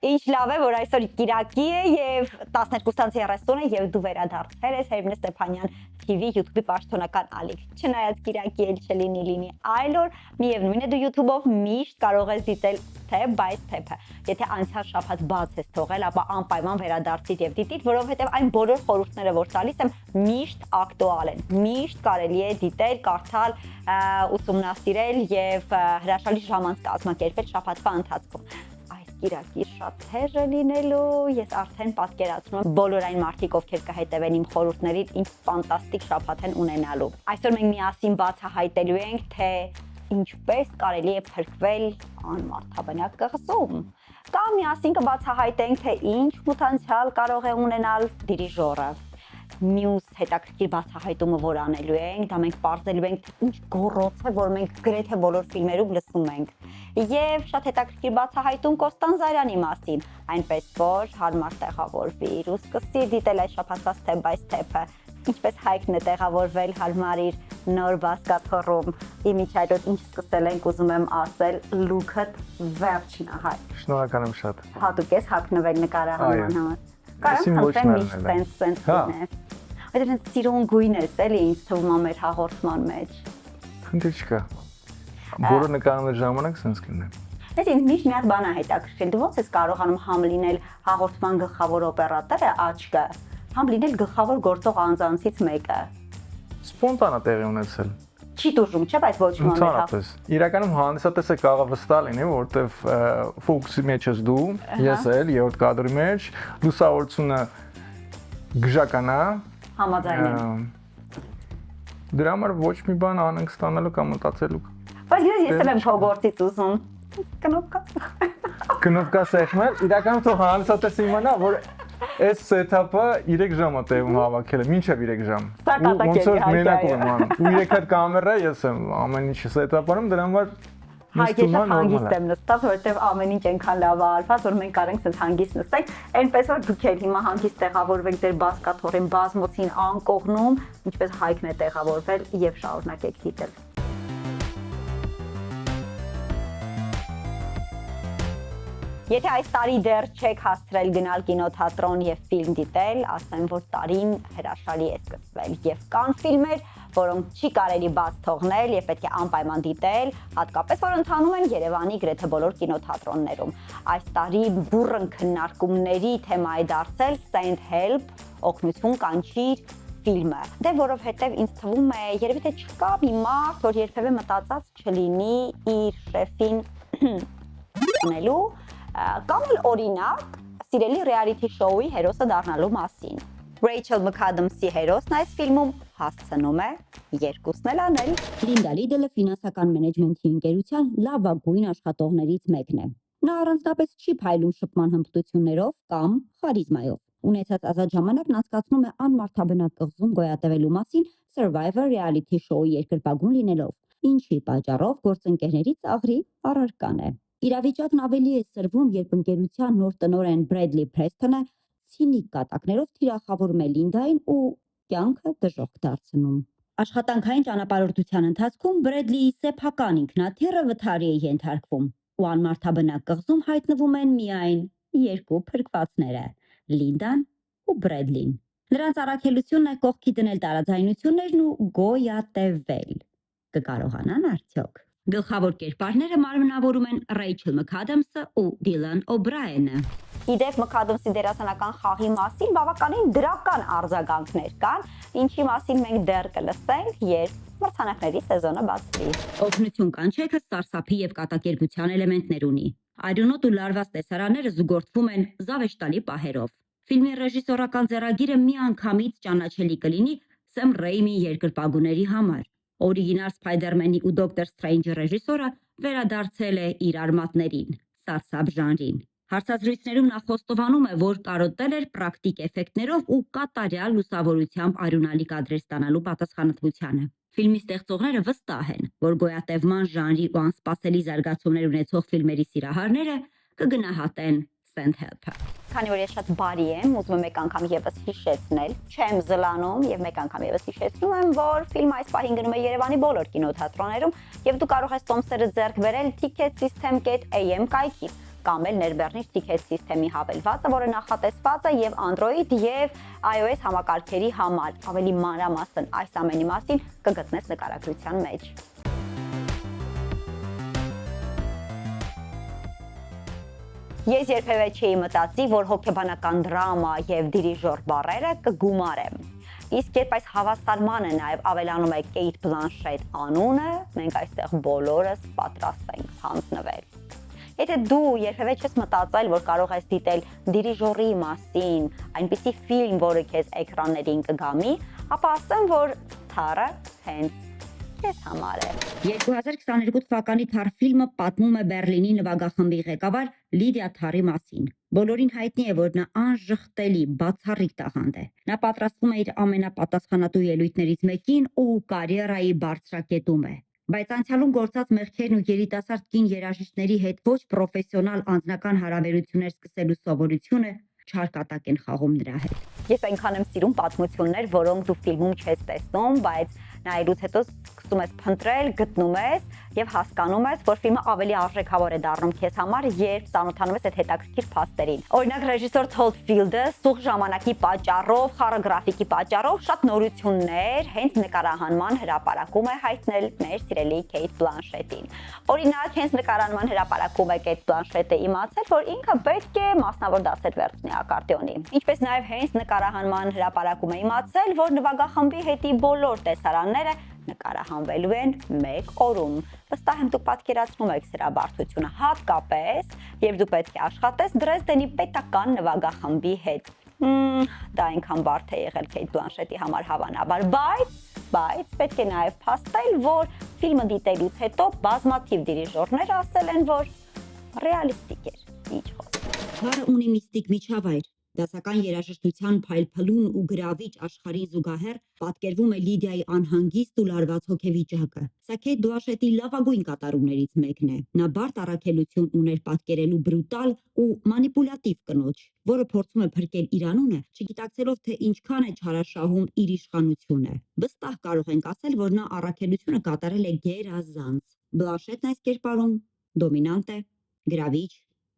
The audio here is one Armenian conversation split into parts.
Ինչ լավ է, որ այսօր Կիրակի է եւ 12:30 է եւ դու վերադարձել ես Հերմինե Ստեփանյան TV YouTube-ի պաշտոնական ալիք։ Չնայած Կիրակի էլ չլինի այլ օր, միևնույն է դու YouTube-ով միշտ կարող ես դիտել step by step-ը։ Եթե անցյալ շաբաթ բաց ես թողել, ապա անպայման վերադարձիր եւ դիտիր, որովհետեւ այն բոլոր խորհուրդները, որ տալիս եմ, միշտ ակտուալ են։ Միշտ կարելի է դիտել, կարդալ, ուսումնասիրել եւ հրաշալի ժամանց կազմակերպել շաբաթվա ընթացքում։ Կիրակի շատ թեժ է լինելու, ես արդեն պատկերացնում եմ բոլոր այն մարդիկ, ովքեր կհետևեն իմ խորհուրդներին, ինչ ֆանտաստիկ շաբաթ են ունենալու։ Այսօր մենք միասին բացահայտելու ենք, թե ինչպես կարելի է փրկվել անմարդաբնակ կղզում։ Կամ միասին կբացահայտենք, թե ինչ մութանցիալ կարող է ունենալ դիրիժորը։ Մյուս հետաքրքիր բացահայտումը, որ անելու ենք, դա մենք պարզելու ենք, թե ինչ գոռոց է, որ մենք գրեթե բոլոր ֆիլմերում լսում ենք։ Եվ շատ հետաքրքիր բացահայտում Կոստան Զարյանի մասին, այնպես որ հարմար տեղավորվիր ու սկսի դիտել այս շաբաթվա step by step-ը, ինչպես Հայկն է տեղավորվել հարմար իր նոր բազկաթոռում։ Իմիջիայլոց ինչ սկսել ենք, ուզում եմ ասել, լուքդ վերջն է, Հայկ։ Շնորհակալ եմ շատ։ Հատուկ ես հագնվել նկարահանման համար։ Կարո՞ղ եմ միշտ սենց Այդ սիրուն գույն է, էլի ինձ թվում է մեր հաղորդման մեջ։ Խնդիր չկա։ Բոլոր նկարների ժամանակ սենց կլինի։ Ես ինձ միշտ մի հատ բան է հետաքրքրել, դու ո՞նց ես կարողանում համ լինել հաղորդման գլխավոր օպերատորը աչքը, համ լինել գլխավոր գործող անձանցից մեկը։ Սպոնտանա տեղի ունեցել։ Չի դժում, չէ՞, բայց ոչ մի Ընդհանրապես։ Իրականում հանդիսատեսը կարող է վստահ լինի, որովհետև ֆոկուսի մեջ ես դու, ես էլ երրորդ կադրի մեջ, լուսավորությունը գժականա Համաձայն եմ։ Դրա համար ոչ մի բան անենք ստանալու կամ մտածելու։ Բայց ես էլ եմ քո գործից ուզում։ Կնոպկա։ Կնոպկա սեղմել, իրականում թող հանդիսատեսը իմանա, որ այս սեթափը 3 ժամ է տևում հավաքելը, մինչև 3 ժամ։ Ոնց որ մենակ եմ անում։ Ու 3 հատ կամերա ես եմ ամեն ինչ սեթափ անում, դրա համար Հայ ես հանգիստ եմ նստած, որովհետև ամեն ինչ այնքան լավ է արված, որ մենք կարենք ցած հանգիստ նստենք, այնպես որ դուք էլ հիմա հանգիստ տեղավորվեք ձեր բազկաթոռին, բազմոցին անկողնում, ինչպես Հայկն է տեղավորվել եւ շարունակեք դիտել։ Եթե այս տարի դեռ չեք հասցրել գնալ կինոթատրոն եւ ֆիլմ դիտել, ասեմ, որ տարին հրաշալի է սկսվել եւ կան ֆիլմեր, որոնք չի կարելի բաց թողնել եւ պետք է անպայման դիտել, հատկապես որ ընթանում են Երևանի գրեթե բոլոր կինոթատրոններում։ Այս տարի բուրըն քննարկումների թեմա է դարձել Send Help, օգնություն կանչիր ֆիլմը։ Դե որովհետեւ ինձ թվում է, երևի թե չկա մի մարդ, որ երբևէ մտածած չլինի իր շեֆին ունելու կամ էլ օրինակ սիրելի ռեալիթի շոուի հերոսը դառնալու մասին։ Ռեյչել Մքադամսի հերոսն այս ֆիլմում հասցնում է երկուսն էլ անել։ Լինդա Լիդլը ֆինանսական մենեջմենթի ընկերության լավագույն աշխատողներից մեկն է։ Նա առանձնապես չի փայլում շփման հմտություններով կամ խարիզմայով։ Ունեցած ազատ ժամանակն անցկացնում է անմարդաբնակ կղզում գոյատևելու մասին Survivor reality show-ի երկրպագուն լինելով, ինչի պատճառով գործընկերների ծաղրի առարկան է։ Իրավիճակն ավելի է սրվում, երբ ընկերության նոր տնօրեն Բրեդլի Փրեսթոնը ցինիկ կատակներով թիրախավորում է Լինդային ու կյանքը դժոխք դարձնում։ Աշխատանքային ճանապարհորդության ընթացքում Բրեդլիի սեփական ինքնաթիռը վթարի է ենթարկվում, ու անմարդաբնակ կղզում հայտնվում են միայն երկու փրկվածները՝ Լինդան ու Բրեդլին։ Նրանց առաքելությունն է կողքի դնել տարաձայնություններն ու գոյատևել։ Կկարողանան արդյոք։ Գլխավոր կերպարները մարմնավորում են Ռեյչել Մքադամսը ու Դիլան Օբրայենը։ Իդեպ Մքադամսի դերասանական խաղի մասին բավականին դրական արձագանքներ կան, ինչի մասին մենք դեռ կլսենք, երբ մրցանակների սեզոնը բացվի։ Օգնություն կանչեքը սարսափի եւ կատակերգության էլեմենտներ ունի։ Արյունոտ ու լարված տեսարանները զուգորդվում են զավեշտալի պահերով։ Ֆիլմի ռեժիսորական ձեռագիրը միանգամից ճանաչելի կլինի Սեմ Ռեյմի երկրպագուների համար։ Օրիգինալ Սփայդերմենի ու Դոկտոր Սթրեյնջի ռեժիսորը վերադարձել է իր արմատներին, սարսափ ժանրին։ Հարցազրույցներում նա խոստովանում է, որ կարոտել էր պրակտիկ էֆեկտներով ու կատարյալ լուսավորությամբ արյունալի կադրեր ստանալու պատասխանատվությանը։ Ֆիլմի ստեղծողները վստահ են, որ գոյատևման ժանրի ու անսպասելի զարգացումներ ունեցող ֆիլմերի սիրահարները կգնահատեն Send Help-ը։ Քանի որ ես շատ բարի եմ, ուզում եմ մեկ անգամ եւս հիշեցնել, չեմ զլանում եւ մեկ անգամ եւս հիշեցնում եմ, որ ֆիլմը այս պահին գնում է Երևանի բոլոր կինոթատրոններում եւ դու կարող ես տոմսերը ձեռք բերել ticketsystem.am կայքից։ կամ էլ ներբեռնիչ ticket system-ի հավելվածը, որը նախատեսված է եւ Android եւ iOS համակարգերի համար։ Ավելի մանրամասն այս ամենի մասին կգտնես նկարագրության մեջ։ Ես երբևէ չէի մտածի, որ հոգեբանական դրամա եւ դիրիժոր բառերը կգումարեմ։ Իսկ երբ այս հավասարմանը նաեւ ավելանում է Կեյթ Բլանշետ անունը, մենք այստեղ բոլորս պատրաստ ենք հանձնվել։ Եթե դու երբևէ չես մտածել, որ կարող ես դիտել դիրիժորի մասին, այնպիսի ֆիլմ, որը քեզ էկրաններին կգամի, ապա ասեմ, որ Թարը հենց քեզ համար է։ 2022 թվականի Թար ֆիլմը պատմում է Բեռլինի նվագախմբի ղեկավար Լիդիա Թարի մասին։ Բոլորին հայտնի է, որ նա անժխտելի, բացառիկ տաղանդ է։ Նա պատրաստվում է իր ամենապատասխանատու ելույթներից մեկին ու կարիերայի բարձրակետում է։ Բայց անցյալում գործած մեղքերն ու երիտասարդ կին երաժիշտների հետ ոչ պրոֆեսիոնալ անձնական հարաբերություններ սկսելու սովորությունը չարկատակ են խաղում նրա հետ։ Ես այնքան եմ սիրում պատմություններ, որոնք դու ֆիլմում չես տեսնում, բայց նայելուց հետո սկսում ես փնտրել, գտնում ես եւ հասկանում ես, որ ֆիլմը ավելի արժեքավոր է դառնում քեզ համար, երբ ծանոթանում ես այդ հետաքրքիր փաստերին։ Օրինակ ռեժիսոր Թոդ Ֆիլդը սուղ ժամանակի պատճառով, խառը գրաֆիկի պատճառով շատ նորություններ հենց նկարահանման հրապարակում է հայտնել մեր սիրելի Կեյթ Բլանշետին։ Օրինակ, հենց նկարահանման հրապարակում է Կեյթ Բլանշետը իմացել, որ ինքը պետք է մասնավոր դասեր վերցնի ակարդեոնի։ Ինչպես նաեւ հենց նկարահանման հրապարակում է իմացել, որ նվագախմբի հետի բոլոր տեսարանները նկարահանվելու են մեկ օրում։ Վստահ եմ դուք պատկերացնում եք սրա բարդությունը, հատկապես երբ դու պետք է աշխատես Դրեզդենի պետական նվագախմբի հետ։ Դա այնքան բարդ է եղել Կեյթ Բլանշետի համար հավանաբար, բայց պետք է նաև փաստել, որ ֆիլմը դիտելուց հետո բազմաթիվ դիրիժորներ ասել են, որ ռեալիստիկ էր։ Ինչ խոսք։ Թարը ունի միստիկ միջավայր։ Դասական երաժշտության փայլփլուն ու գրավիչ աշխարհի զուգահեռ պատկերվում է Լիդիայի անհանգիստ ու լարված հոգեվիճակը։ Սա Կեյթ Բլանշետի լավագույն կատարումներից մեկն է։ Նա բարդ առաքելություն ուներ պատկերելու բրուտալ ու մանիպուլատիվ կնոջ, որը փորձում է փրկել իր անունը, չգիտակցելով թե ինչքան է չարաշահում իր իշխանությունը։ Վստահ կարող ենք ասել, որ նա առաքելությունը կատարել է գերազանց։ Բլանշետն այս կերպարում դոմինանտ է, գրավիչ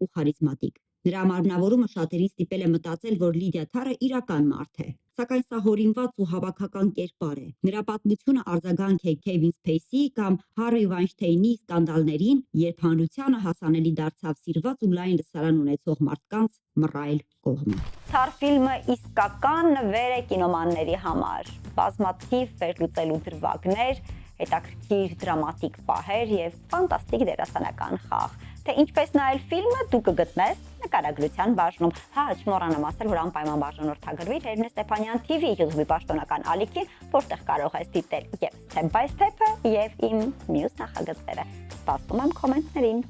ու խարիզմատիկ։ Նրա մարմնավորումը շատերին ստիպել է մտածել, որ Լիդիա Թարը իրական մարդ է, սակայն սա հորինված ու հավաքական կերպար է։ Նրա պատմությունը արձագանք է Քևին Սփեյսիի կամ Հարվի Վայնշթեյնի սկանդալներին, երբ հանրությանը հասանելի դարձավ սիրված ու լայն լսարան ունեցող մարդկանց մռայլ կողմը։ Թար ֆիլմը իսկական նվեր է կինոմանների համար։ Բազմաթիվ վերլուծելու դրվագներ, հետաքրքիր դրամատիկ պահեր եւ ֆանտաստիկ դերասանական խաղ։ Թե ինչպես նայել ֆիլմը դու կգտնես նկարագրության բաժնում։ Չմոռանամ ասել, որ անպայման բաժանորդագրվի Հերմինե Ստեփանյան TV YouTube-ի պաշտոնական ալիքին, որտեղ կարող ես դիտել եւ Step by Step-ը եւ իմ մյուս նախագծերը։ Սպասում եմ կոմենտներին։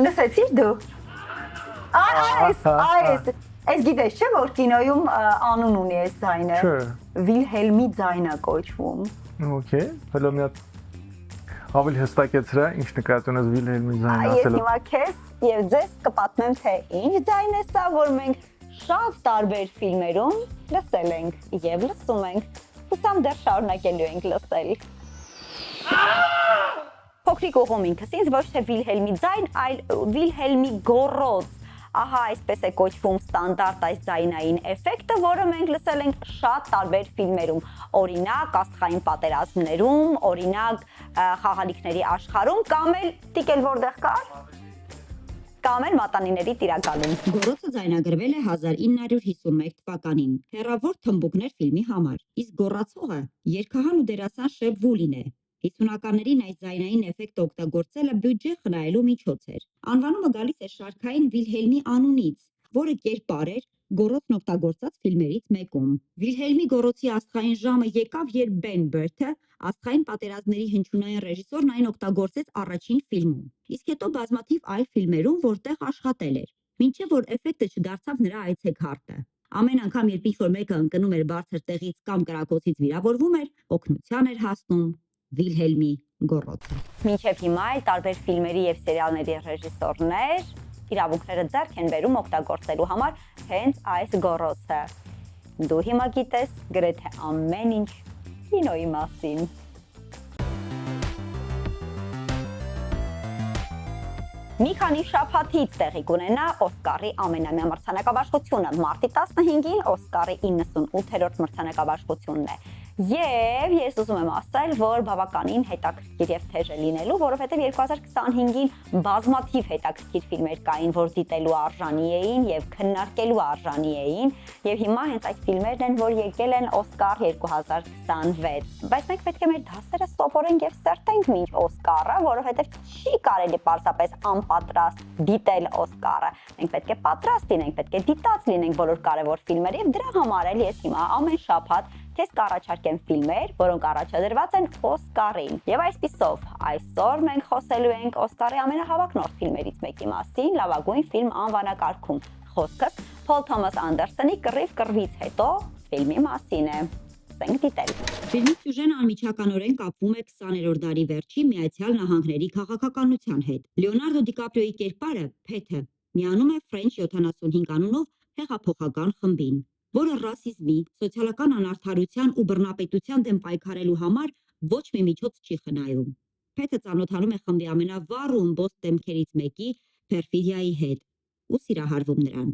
Լսեցի՞ր դու։ Այս գիտես չէ՞ որ կինոյում անուն ունի այս ձայնը։ Չէ։ Վիլհելմի ձայնը կոչվում։ Okay, հələ մի հատ ավելի հստակեցրա, ինչ նկատի ունես Վիլհելմի ձայնը ասելը։ Ես հիմա քեզ եւ ձեզ կպատմեմ, թե ինչ ձայն է սա, որ մենք շատ տարբեր ֆիլմերում լսել ենք եւ լսում ենք։ Հուսամ դեռ շարունակելու ենք լսել։ Փոքրիկ ուղում ինքս ինձ ոչ թե Վիլհելմի ձայն, այլ Վիլհելմի գոռոց։ Ահա այսպես է կոչվում ստանդարտ այս ձայնային էֆեկտը, որը մենք լսել ենք շատ տարբեր ֆիլմերում։ Օրինակ, Աստղային պատերազմներում, օրինակ, Խաղալիքների աշխարհում, կամ էլ տիկել որտեղ կար։ Կամ էլ Մատանիների տիրակալում։ Գոռոցը ձայնագրվել է 1951 թվականին հեռավոր թմբուկներ ֆիլմի համար։ Իսկ գոռացողը երգահան ու դերասան Շեբ Վուլին է։ 50-ականներին այս ձայնային էֆեկտը օգտագործելը բյուջե խնայելու միջոց էր։ Անվանումը գալիս է շարքային Վիլհելմի անունից, որը կերպար էր գոռոցն օգտագործած ֆիլմերից մեկում։ Վիլհելմի գոռոցի աստղային ժամը եկավ, երբ Բեն Բերթը, Աստղային պատերազմների հնչյունային ռեժիսորն, այն օգտագործեց առաջին ֆիլմում, իսկ հետո բազմաթիվ այլ ֆիլմերում, որտեղ աշխատել էր, մինչև որ էֆեկտը չդարձավ նրա այցեքարտը։ Ամեն անգամ, երբ ինչ-որ մեկը ընկնում էր բարձր տեղից կամ կրակոցից վիրավորվում էր, օգնության էր հասնում Վիլհելմի գոռոցը։ Մինչև հիմա էլ տարբեր ֆիլմերի եւ սերիալների ռեժիսորներ իրավունքները ձեռք են բերում օգտագործելու համար հենց այս գոռոցը։ Դու հիմա գիտես գրեթե ամեն ինչ կինոյի մասին։ Մի քանի շաբաթից տեղի կունենա Օսկարի ամենամյա մրցանակաբաշխությունը։ Մարտի 15-ին Օսկարի 98-րդ մրցանակաբաշխությունն է։ Եվ ես ուզում եմ ասել, որ բավականին հետաքրքիր եւ թեժ է լինելու, որովհետեւ 2025-ին բազմաթիվ հետաքրքիր ֆիլմեր կային, որ դիտելու արժանի էին եւ քննարկելու արժանի էին, եւ հիմա հենց այդ ֆիլմերն են, որ եկել են Օսկար 2026։ Բայց մենք պետք է մեր դասերը սովորենք եւ սերտենք մինչ Օսկարը, որովհետեւ չի կարելի պարզապես անպատրաստ դիտել Օսկարը։ Մենք պետք է պատրաստ լինենք, պետք է դիտած լինենք բոլոր կարևոր ֆիլմերը եւ դրա համար էլ ես հիմա ամեն շաբաթ քեզ կառաջարկեմ ֆիլմեր, որոնք առաջադրված են Օսկարին։ Եվ այսպիսով, այսօր մենք խոսելու ենք Օսկարի ամենահավաքնորդ ֆիլմերից մեկի մասին՝ լավագույն ֆիլմ անվանակարգում։ Խոսքս Փոլ Թոմաս Անդերսոնի Կռիվ կռվից հետո ֆիլմի մասին է։ Ցենք դիտել։ Ֆիլմի սյուժեն անմիջականորեն կապվում է 20-րդ դարի վերջի Միացյալ Նահանգների քաղաքականության հետ։ Լեոնարդո Դիկապրիոյի կերպարը, Փեթը, միանում է Ֆրենչ 75 անունով հեղափոխական խմբին, որը ռասիզմի, սոցիալական անարդարության ու բռնապետության դեմ պայքարելու համար ոչ մի միջոց չի խնայում։ Փեթը ծանոթանում է խմբի ամենավառ ու ըմբոստ դեմքերից մեկի Պերֆիդիայի հետ ու սիրահարվում նրան։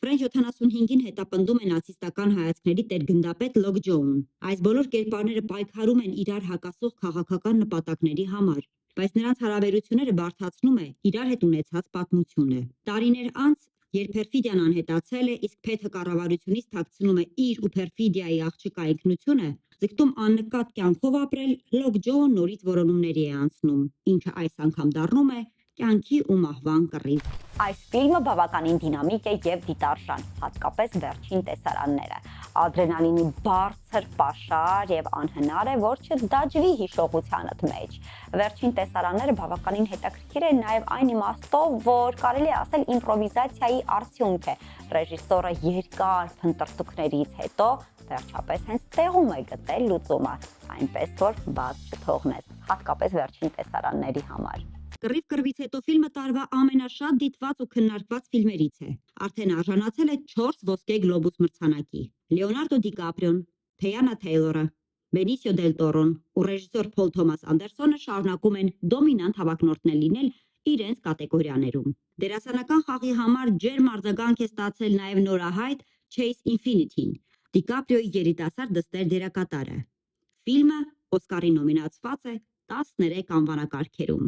Ֆրենչ 75-ին հետապնդում է նացիստական հայացքների տերգնդապետ Լոքջոուն։ Այս բոլոր կերպարները պայքարում են իրար հակասող քաղաքական նպատակների համար, բայց նրանց հարաբերությունները բարդացնում է իրար հետ ունեցած պատմությունը։ Տարիներ անց, երբ Պերֆիդիան անհետացել է, իսկ Փեթը կառավարությունից թաքցնում է իր ու Պերֆիդիայի աղջկա ինքնությունը, ձգտում աննկատ կյանքով ապրել, Լոքջոուն նորից որոնումների է անցնում, ինչը այս անգամ դառնում է կյանքի ու մահվան կռիվ։ Այս ֆիլմը բավականին դինամիկ է եւ դիտարժան, հատկապես վերջին տեսարանները։ Ադրենալինի բարձր պաշար եւ անհնար է, որ չդաջվի հիշողությանդ մեջ։ Վերջին տեսարանները բավականին հետաքրքիր են նաեւ այն իմաստով, որ կարելի է ասել իմպրովիզացիայի արդյունք է։ Ռեժիսորը երկար փնտրտուքներից հետո վերջապես հենց տեղում է գտել լուծումը, այնպես որ բաց չթողնես, հատկապես վերջին տեսարանների համար։ Կռիվ կռվից հետո ֆիլմը տարվա ամենաշատ դիտված ու քննարկված ֆիլմերից է։ Արդեն արժանացել է 4 ոսկե գլոբուս մրցանակի։ Լեոնարդո Դիկապրիոն, Թեյանա Թեյլորը, Բենիսիո դել Տորոն ու ռեժիսոր Փոլ Թոմաս Անդերսոնը շարունակում են դոմինանտ հավակնորդներ լինել իրենց կատեգորիաներում։ Դերասանական խաղի համար ջերմ արձագանք է ստացել նաև նորահայտ Chase Infinity-ին, Դիկապրիոյի երիտասարդ դստեր դերակատարը։ Ֆիլմը Օսկարի նոմինացված է 13 անվանակարգերում։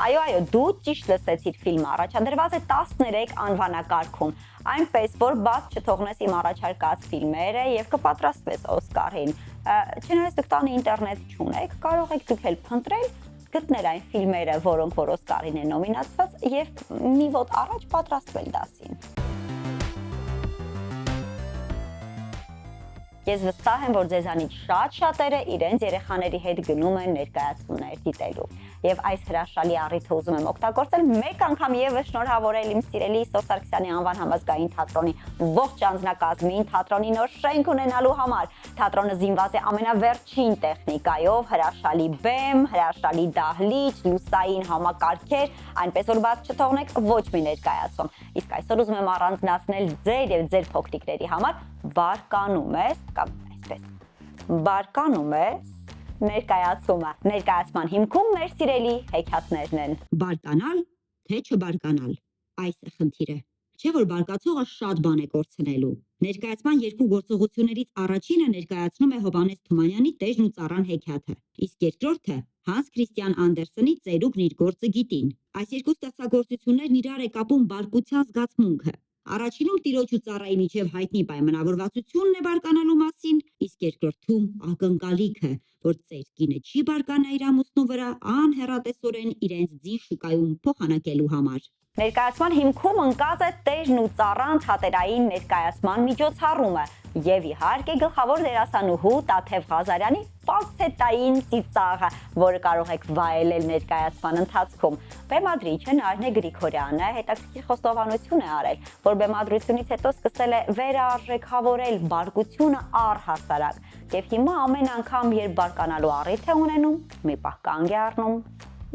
Այո, դու ճիշտ լսեցիր, ֆիլմը առաջադրված է 13 անվանակարգում, այնպես որ բաց չթողնես իմ առաջարկած ֆիլմերը եւ կպատրաստվես Օսկարին։ Չնայած դուք տանը ինտերնետ չունեք, կարող եք դուք էլ փնտրել, գտնել այն ֆիլմերը, որոնք որ Օսկարին են նոմինացված եւ մի ոտ առաջ պատրաստվել դասին։ Ես վստահ եմ, որ ձեզանից շատերը իրենց երեխաների հետ գնում են ներկայացումներ դիտելու։ Եվ այս հրաշալի առիթը ուզում եմ օգտագործել մեկ անգամ եւս շնորհավորել իմ սիրելի Սոս Սարգսյանի անվան համազգային թատրոնի ողջ անձնակազմին թատրոնի նոր շենք ունենալու համար։ Թատրոնը զինված է ամենավերջին տեխնիկայով, հրաշալի բեմ, հրաշալի դահլիճ, լուսային համակարգեր, այնպես որ բաց չթողնեք ոչ մի ներկայացում։ Իսկ այսօր ուզում եմ առանձնացնել ձեր եւ ձեր փոքրիկների համար բարկանում ես կամ այսպես բարկանում ես ներկայացումը։ Ներկայացման հիմքում մեր սիրելի հեքիաթներն են։ Բարկանալ, թե չբարկանալ, այս է խնդիրը։ Չէ՞ որ բարկացողը շատ բան է կորցնելու։ Ներկայացման երկու գործողություններից առաջինը ներկայացնում է Հովհաննես Թումանյանի Տեժն ու ծառան հեքիաթը, իսկ երկրորդը Հանս Քրիստիան Անդերսոնի Ծերուկն իր գործը գիտին։ Այս երկու ստեղծագործություններն իրար է կապում բարկության զգացմունքը։ Առաջինում տիրոջ ու ծառայի միջև հայտնի պայմանավորվածությունն է բարկանալու մասին, իսկ երկրորդում ակնկալիքը, որ ծեր կինը չի բարկանա իր ամուսնու վրա անհեռատեսորեն իրենց ձին շուկայում փոխանակելու համար։ Ներկայացման հիմքում ընկած է Տերն ու ծառան թատերային ներկայացման միջոցառումը եւ իհարկե գլխավոր դերասանուհու Տաթև Ղազարյանի ֆալցետային ծիծաղը, որը կարող եք վայելել ներկայացման ընթացքում։ Բեմադրիչը Նարինե Գրիգորյանը հետաքրքիր խոստովանություն է արել, որ բեմադրությունից հետո սկսել է վերարժեքավորել բարկությունը առհասարակ եւ հիմա ամեն անգամ, երբ բարկանալու առիթ է ունենում, մի պահ կանգ է առնում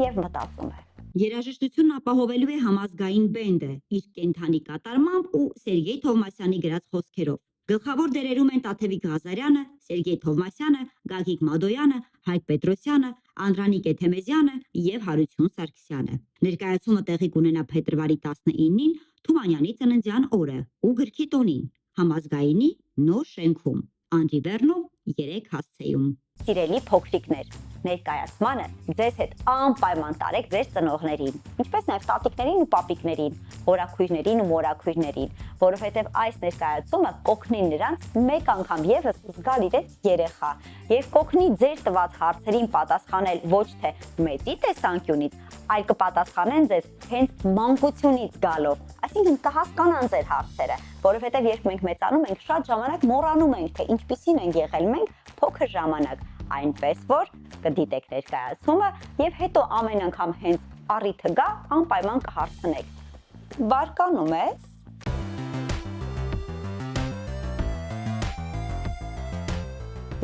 եւ մտածում է։ Երաժշտությունն ապահովելու է համազգային բենդը իր կենթանի կատարմամբ ու Սերգեյ Թովմասյանի գրած խոսքերով։ Գլխավոր դերերում են Տաթևիկ Ղազարյանը, Սերգեյ Թովմասյանը, Գագիկ Մադոյանը, Հայկ Պետրոսյանը, Անդրանիկ Էթեմեզյանը եւ Հարություն Սարգսյանը։ Ներկայացումը տեղի կունենա փետրվարի 19-ին Թումանյանի ծննդյան օրը ու գրքի տոնին համազգայինի նոր շենքում Անջիվերնու 3 հասցեում։ Սիրելի փոքրիկներ, ներկայացմանը ձեզ հետ անպայման տարեք ձեր ծնողներին, ինչպես նաև տատիկներին ու պապիկներին, հորաքույրներին ու մորաքույրներին, որովհետև այս ներկայացումը կօգնի նրանց մեկ անգամ եւս զգալ իրենց երեխա եւ կօգնի ձեր տված հարցերին պատասխանել ոչ թե մեծի տեսանկյունից, այլ կպատասխանեն ձեզ հենց մանկությունից գալով, այսինքն կհասկանան ձեր հարցերը, որովհետև երբ մենք մեծանում ենք, շատ ժամանակ մոռանում ենք, թե ինչպիսին են եղել մենք փոքր ժամանակ, այնպես որ կդիտեք ներկայացումը եւ հետո ամեն անգամ հենց առիթը գա, անպայման կհարցնեք։ Բարկանում ես։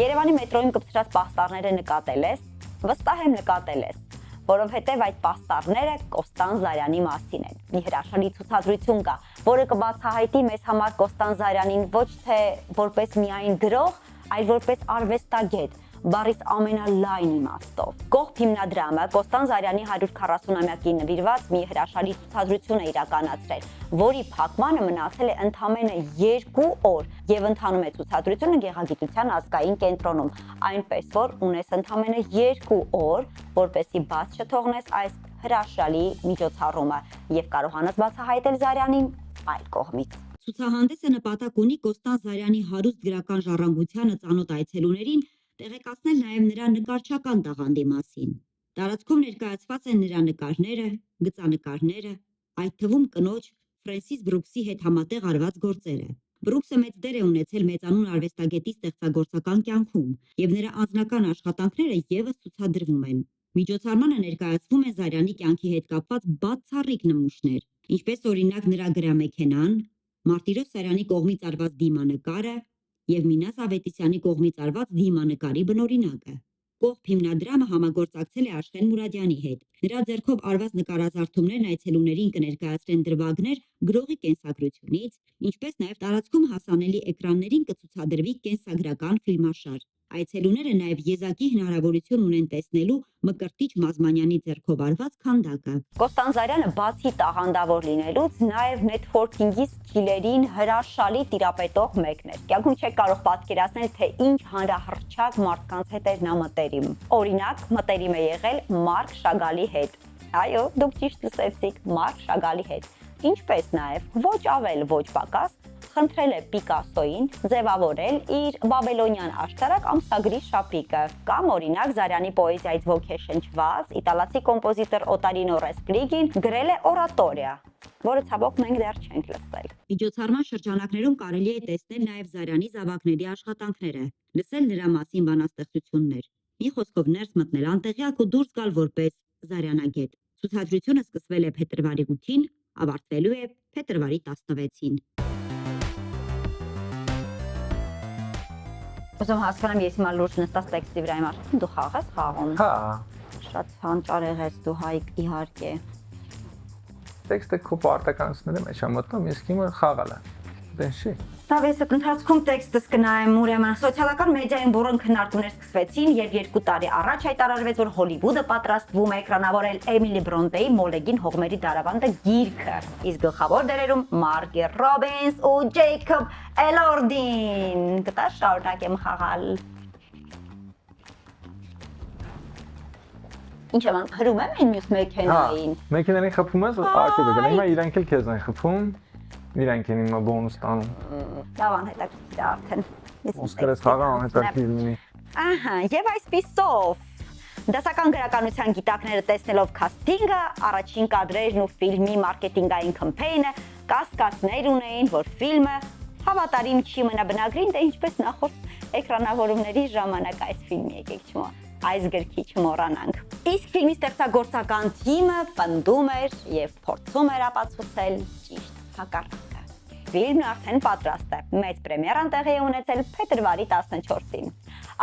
Երևանի մետրոյում կպցրած պաստառները նկատել ես, վստահ եմ նկատել ես, որովհետև այդ պաստառները Կոստան Զարյանի մասին են։ Մի հրաշալի ցուցադրություն կա, որը կբացահայտի մեզ համար Կոստան Զարյանին ոչ թե որպես միայն գրող, այլ որպես արվեստագետ, բառից ամենալայն իմաստով։ Կողբ հիմնադրամը Կոստան Զարյանի 140-ամյակին նվիրված մի հրաշալի ցուցադրություն է իրականացրել, որի փակմանը մնացել է ընդամենը 2 օր եւ ընթանում է ցուցադրությունը Գեղագիտության ազգային կենտրոնում, այնպես որ ունես ընդամենը 2 օր, որպեսզի բաց չթողնես այս հրաշալի միջոցառումը եւ կարողանաս բացահայտել Զարյանին այլ կողմից։ Ցուցահանդեսը նպատակ ունի Կոստան Զարյանի հարուստ գրական ժառանգությանը ծանոթ այցելուներին տեղեկացնել նաև նրա նկարչական տաղանդի մասին։ Տարածքում ներկայացված են նրա նկարները, գծանկարները, այդ թվում կնոջ Ֆրենսիս Բրուքսի հետ համատեղ արված գործերը։ Բրուքսը մեծ դեր է ունեցել մեծանուն արվեստագետի ստեղծագործական կյանքում, եւ նրա անձնական աշխատանքները եւս ցուցադրվում են։ Միջոցառմանը ներկայացվում են Զարյանի կյանքի հետ կապված բացառիկ նմուշներ, ինչպես օրինակ նրա գրամեքենան, Մարտիրոս Սարյանի կողմից արված դիմանկարը եւ Մինաս Ավետիսյանի կողմից արված դիմանկարի բնօրինակը։ Կողբ հիմնադրամը համագործակցել է Աշխեն Մուրադյանի հետ։ Նրա ձեռքով արված նկարազարդումներն այցելուներին կներկայացրեն դրվագներ գրողի կենսագրությունից, ինչպես նաև տարածքում հասանելի էկրաններին կցուցադրվի կենսագրական ֆիլմաշար։ Այցելուները նաև եզակի հնարավորություն ունեն տեսնելու Մկրտիչ Մազմանյանի ձեռքով արված քանդակը։ Կոստան Զարյանը բացի տաղանդավոր լինելուց նաև նեթվորքինգի սկիլերին հրաշալի տիրապետող մեկն էր։ Կյանքում չեք կարող պատկերացնել, թե ինչ հանրահռչակ մարդկանց հետ էր նա մտերիմ։ Օրինակ, մտերիմ է եղել Մարկ Շագալի հետ։ Այո, դուք ճիշտ լսեցիք, Մարկ Շագալի հետ։ Ինչպես նաև ոչ ավել, ոչ պակաս խնդրել է Պիկասոյին ձևավորել իր բաբելոնյան աշտարակ ամսագրի շապիկը, կամ օրինակ Զարյանի պոեզիայից ոգեշնչված իտալացի կոմպոզիտոր Օտարինո Ռեսպլիգին գրել է օրատորիա, որը ցավոք մենք դեռ չենք լսել։ Միջոցառման շրջանակներում կարելի է տեսնել նաև Զարյանի զավակների աշխատանքները, լսել նրա մասին բանաստեղծություններ։ Մի խոսքով ներս մտնել անտեղյակ ու դուրս գալ որպես Զարյանագետ։ Ցուցադրությունը սկսվել է փետրվարի 8-ին, ավարտվելու է փետրվարի 16-ին։ Ուզում հասկանամ, ես հիմա լուրջ նստած տեքստի վրա եմ աշխատում, դու խաղ ես խաղում։ Հա, Շատ հանճարեղ ես դու, Հայկ, իհարկե։ տեքստը քո պարտականությունների մեջ է մտնում, իսկ հիմա խաղալ է։ Դեն չի։ Ես ընթացքում տեքստս կնայեմ, ուրեմն սոցիալական մեդիայում բուրըն քննարկումներ սկսվեցին, երբ 2 տարի առաջ հայտարարվեց, որ Հոլիվուդը պատրաստվում է էկրանավորել Էմիլի Բրոնտեի Մոլեգին հողմերի դարավանդը գիրքը, իսկ գլխավոր դերերում Մարկի Ռոբինս ու Ջեյքոբ Էլորդին։ Կտա շարունակեմ խաղալ։ Ինչ եմ անում, հրում եմ այն մյուս մեքենային։ Մեքենային խփում ես, արկու կգնա, հիմա իրանք էլ քեզ են խփում։ Իրանք են հիմա բոնուս տանում։ Լավ անհետաքրքիր է արդեն։ Ոսկրես խաղը անհետաքրքիր լինի։ Ահա, եւ այսպիսով դասական գրականության գիտակները տեսնելով քասթինգը, առաջին կադրերն ու ֆիլմի մարքեթինգային կամպեյնը կասկածներ ունեին, որ ֆիլմը հավատարիմ չի մնա բնագրին, դե ինչպես նախորդ էկրանավորումների ժամանակ այս ֆիլմի եկեք չմոռանանք, այս գրքի չմոռանանք։ Իսկ ֆիլմի ստեղծագործական թիմը պնդում էր եւ փորձում էր ապացուցել ճիշտ հակառակը։ Ֆիլմն արդեն պատրաստ է։ Մեծ պրեմիերան տեղի է ունեցել փետրվարի 14-ին։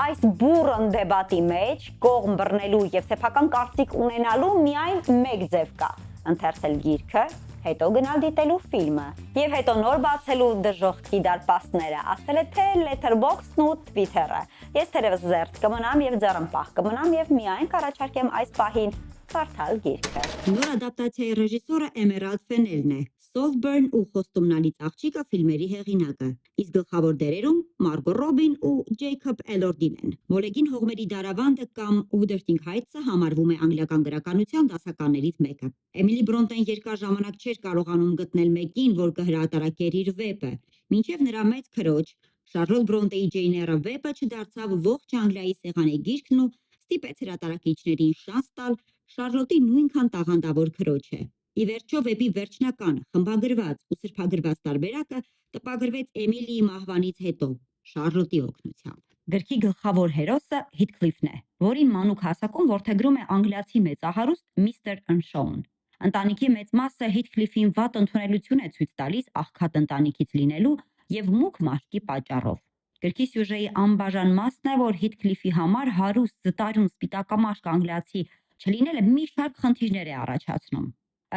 Այս բուրըն դեբատի մեջ կողմ բռնելու եւ սեփական կարծիք ունենալու միայն մեկ ձև կա։ ընթերցել գիրքը, հետո գնալ դիտելու ֆիլմը եւ հետո նոր բացելու դժոխքի դարպասները, ասել է թե Letterboxd-ն ու Twitter-ը։ Ես թերևս զերծ կմնամ եւ ձեռնպահ կմնամ եւ միայն կառաջարկեմ այս պահին կարդալ գիրքը։ Նոր ադապտացիայի ռեժիսորը Էմերալդ Ֆենելն է։ Saltburn ու Խոստումնալից աղջիկը ֆիլմերի հեղինակը, իսկ գլխավոր դերերում Margot Robin ու Jacob Elordi են։ Մոլեգին հողմերի դարավանդը կամ Wuthering Heights-ը համարվում է անգլիական գրականության դասականներից մեկը։ Էմիլի Բրոնտեն երկար ժամանակ չէր կարողանում գտնել մեկին, որ կհրատարակեր իր վեպը, մինչև նրա մեծ քրոջ Շարլոտ Բրոնտեի Ջեյն Էյրը վեպը չդարձավ ողջ Անգլիայի սեղանի գիրքն ու ստիպեց հրատարակիչներին շանս տալ Շարլոտի նույնքան տաղանդավոր քրոջը։ Ի վերջո վեպի վերջնական, խմբագրված ու սրբագրված տարբերակը տպագրվեց Էմիլիի մահվանից հետո, Շարլոտի օգնությամբ։ Գրքի գլխավոր հերոսը Հիթքլիֆն է, որին մանուկ հասակում որդեգրում է անգլիացի մեծահարուստ Միստր Ընշոուն։ Ընտանիքի մեծ մասը Հիթքլիֆին վատ ընդունելություն է ցույց տալիս աղքատ ընտանիքից լինելու եւ մուգ մաշկի պատճառով։ Գրքի սյուժեի անբաժան մասն է, որ Հիթքլիֆի համար հարուստ, զտարյուն, սպիտակամաշկ անգլիացի չլինելը մի շարք խնդիրներ է առաջացնում։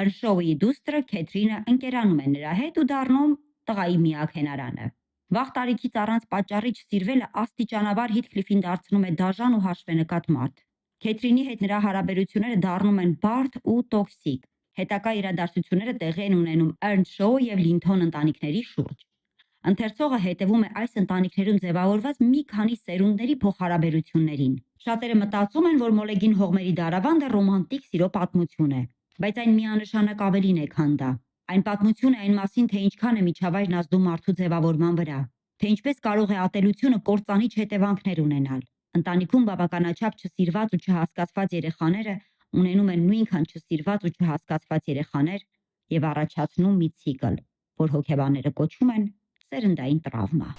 Ընշոուի դուստրը Քեթրինը ընկերանում է նրա հետ ու դառնում տղայի միակ հենարանը։ Վաղ տարիքից առանց պատճառի չսիրվելը աստիճանաբար Հիթքլիֆին դարձնում է դաժան ու հաշվենկատ մարդ։ Քեթրինի հետ նրա հարաբերությունները դառնում են բարդ ու տոքսիկ։ Հետագա իրադարձությունները տեղի են ունենում Էրնշոու եւ Լինթոն ընտանիքների շուրջ։ Ընթերցողը հետևում է այս ընտանիքներում ձևավորված մի քանի սերունդների փոխհարաբերություններին։ Շատերը մտածում են, որ Մոլեգին հողմերի դարավանդը ռոմանտիկ սիրո պատմություն է, բայց այն միանշանակ ավելին է, քան դա։ Այն պատմություն է այն մասին, թե ինչքան է միջավայրն ազդում մարդու ձևավորման վրա, թե ինչպես կարող է ատելությունը կործանիչ հետևանքներ ունենալ։ Ընտանիքում բավականաչափ չսիրված ու չհասկացված երեխաները ունենում են նույնքան չսիրված ու չհասկացված երեխաներ եւ առաջացնում մի ցիկլ, որ հոգեբանները կոչում են սերնդային տրավմա։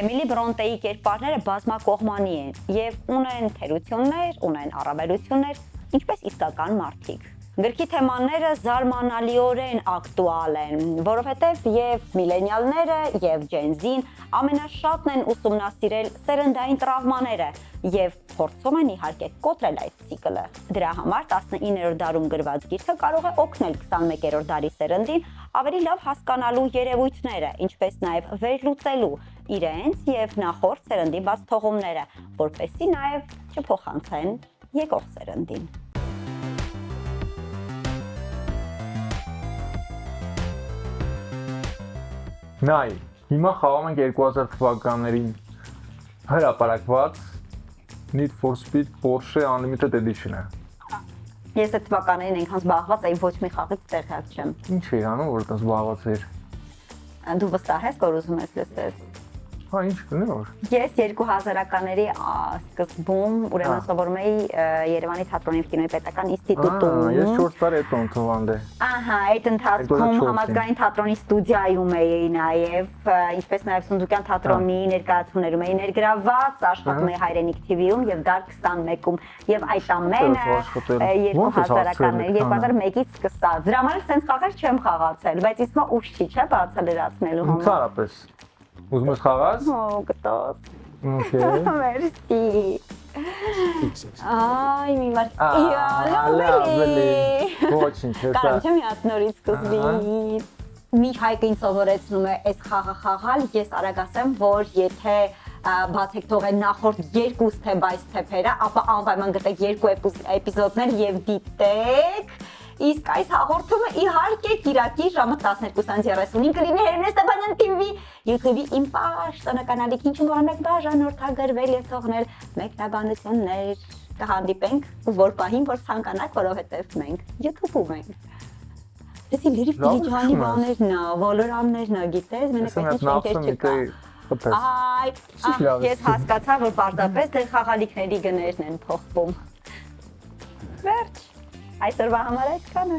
Էմիլի Բրոնտեի կերպարները բազմակողմանի են եւ ունեն թերություններ, ունեն առավելություններ, ինչպես իսկական մարդիկ։ Գրքի թեմաները զարմանալիորեն ակտուալ են, որովհետև եւ միլենիալները եւ Gen Z-ն ամենաշատն են ուսումնասիրել սերնդային տրավմաները եւ փորձում են իհարկե կոտրել այդ ցիկլը։ Դրա համար 19-րդ դարում գրված գիրքը կարող է օգնել 21-րդ դարի սերնդին ավելի լավ հասկանալու երևույթները, ինչպես նաեւ վերլուծելու իրենց եւ նախորդ սերնդի բաց թողումները, որպեսզի նաեւ չփոխանցեն եկող սերնդին։ Նայ, հիմա խաղում ենք 2000 թվականներին հրապարակված Need for Speed Porsche Unlimited Edition-ը։ Ես այդ թվականներին այնքան զբաղված էի, ոչ մի խաղից տեղյակ չեմ։ Ինչ էի անում, որ այդպես զբաղված էր։ Դու վստահ ես, որ ուզում ես լսել։ Հա, ինչ կլինի որ։ Ես 2000-ականների սկզբում ուրեմն սովորում էի Երևանի թատրոնի եւ կինոյի պետական ինստիտուտում։ Ես 4 տարի հետո ընդունվանդ է։ Ահա, այդ ընթացքում համազգային թատրոնի ստուդիայում էի նաեւ, ինչպես նաեւ Սունդուկյան թատրոնի ներկայացումներում էի ներգրավված, աշխատում էի Հայրենիք TV-ում եւ Դար 21-ում եւ այդ ամենը 2000-ականների 2001-ից սկսած։ Դրա համար sense խաղեր չեմ խաղացել, բայց իսկ ուշ չի, չէ՞, բացը լրացնելու համար։ Ընդհանրապես ուզում ես խաղաս։ Օ, կտոց։ Okay։ Մերսի։ Ay, mi mar. Ոչինչ, հեսա։ Կարամ չեմ հատ նորից սկսվի։ Մի հայկը ինձ սովորեցնում է այս խաղը խաղալ, ես արագ ասեմ, որ եթե բացեք թողեն նախորդ 2 step-by-step-երը, ապա անպայման գտեք 2 էպիզոդներ եւ դիտեք։ Իսկ այս հաղորդումը իհարկե Կիրակի ժամը 12:35 կլինի Հերմես Ստեփանյան TV YouTube-ի իմ պաշտոնական ալիքին չմոռանաք բաժանորդագրվել եւ թողնել մեկնաբանություններ կհանդիպենք որ պահին որ ցանկանաք որովհետեւ մենք YouTube-ում ենք Դեսի լրիվ դիջանի բաներն է ոլորաններն է գիտես մենակ այսինչ չկա Այ ես հասկացա որ պարզապես դեր խաղալիքների գներն են փոխվում Վերջ Այսօրվա համար այսքանը